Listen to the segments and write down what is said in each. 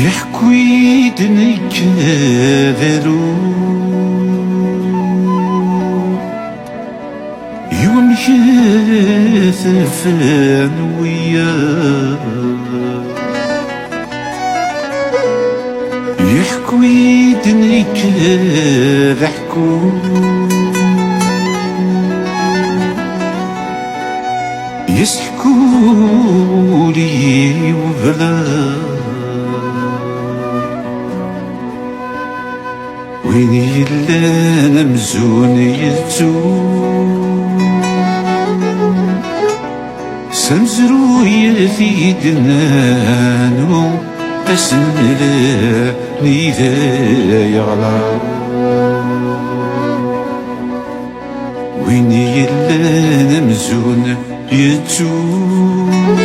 يحكوا يدني كذرو يوم يثفن وياه يحكوا يدني كذحكوا يسحكوا لي وبلا وين يلا مزون يتزون سمزرو يثيدنانو أسنلا نيذا يغلى وين يلا مزون يتزون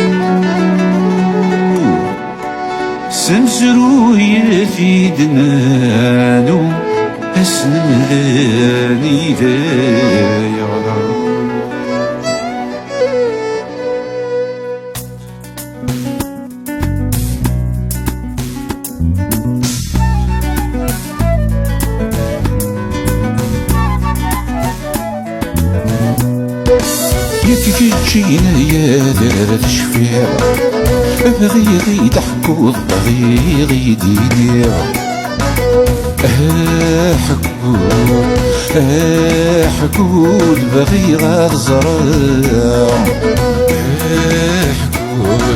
سمزرو يثيدنانو أسناني ذا يغلى يتجينا يا ذا الشفيع بغي غيد حكوض بغي غيد يدير حكود بغي غاد زرع حكود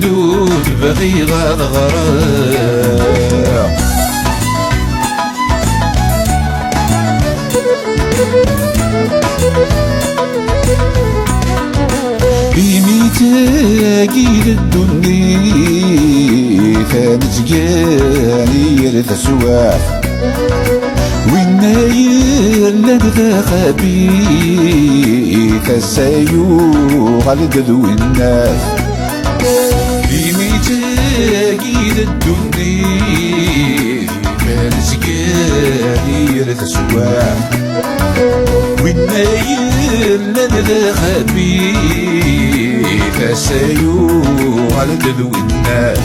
لود بغي غاد غرع تاقيل الدنيا فنتقاني يرث سواح وين يلا ذا خبيث السيوغ القذو الناس بيمي تاقيل الدنيا فنتقاني يرث سواح وين يلا ذا خبيث السيوغ على دلو الناس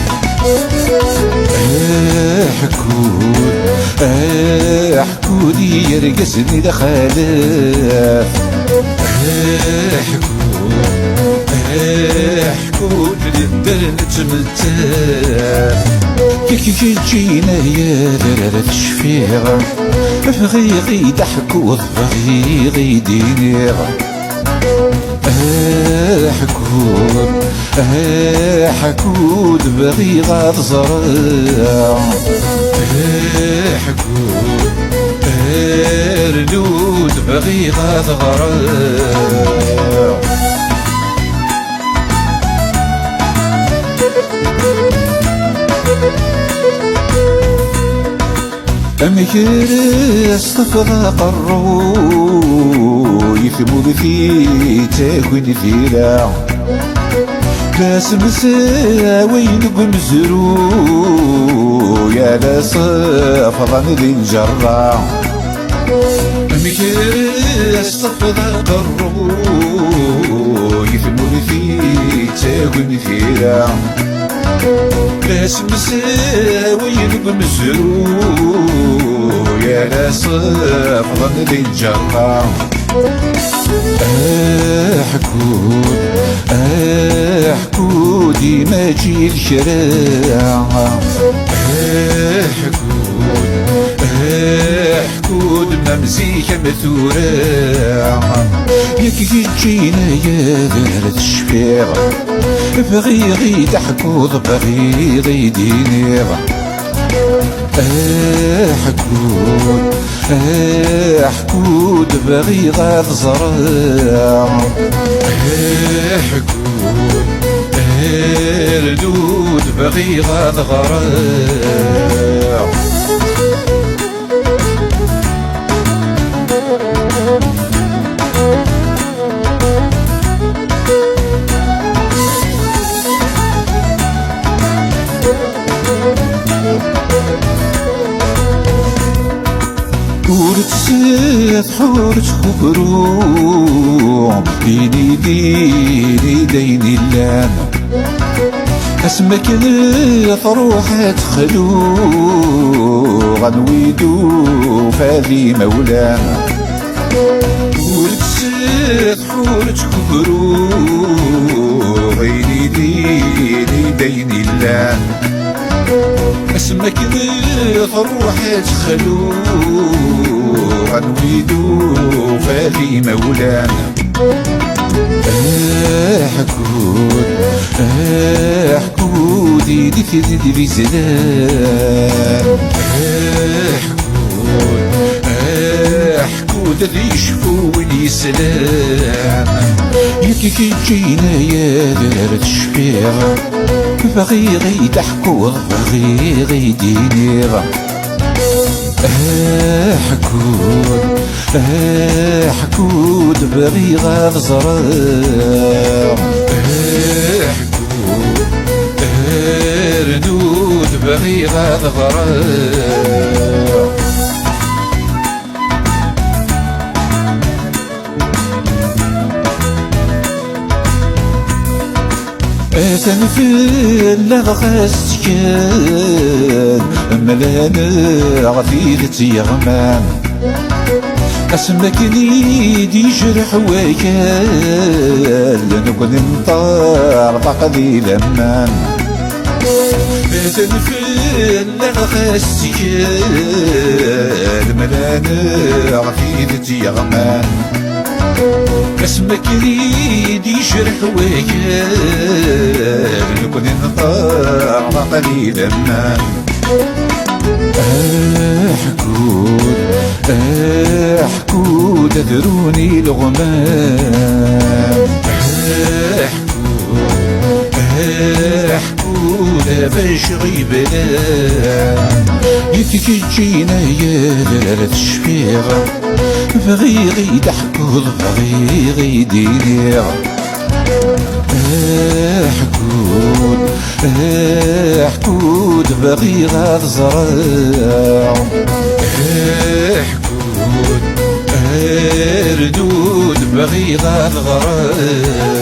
حكود يرقصني دخلاف حكود للدر نتمتاف كي جينا يا ذرة الشفيع بغي غيد حكود بغي غيد ينير حكود بغي غاد زرع حكود رنود بغي غاد غرع أمكر استفضاق الروح يثمد في تاكن ثيرا ناس مساوين بمزرو يا لا صفضا للجرع أمكر استفضاق الروح يثمد في تاكن ثيرا ناس مساوين بمزرو يا لا صفضا للجرع حكودي ما جي الشراع حكود ممزيك مثوراع يكي جينا يا ذرة الشفيع بغي غيد حكود بغي غيد ينير حكود بغي غاد زرع حكود ردود بغي غاد غرع حورت خبرو ديني ديني ديني اللام اسمك تروح تخلو غنويدو فادي مولانا ولبست حورة كبرو غيري ديني دين الله اسمك تروح تخلو غنويدو فادي مولانا حكود يدي في زلال حكود اللي يشفو واللي يسلام ياكي كي تجينا يا دار الشفيع باغي غيد حكود باغي غيديني حكود باغي غاد زرام ردود باغي غاد غرام تنفل غاس كان ملانا غفيدة يغمان اسمك نيدي جرح ويكال نكون نطار بقضي لمان تنفل غاس كان ملانا غفيدة يغمان اسمك يدي جرح ويكال نكون نطار قليلا ما حكود دروني الغمام حكود باش غيبلام يتكي تجينا يا دلالة الشفيع باغي غيد حكود باغي غيديني حكود باغي غاد زرع حكود ردود باغي غاد غرام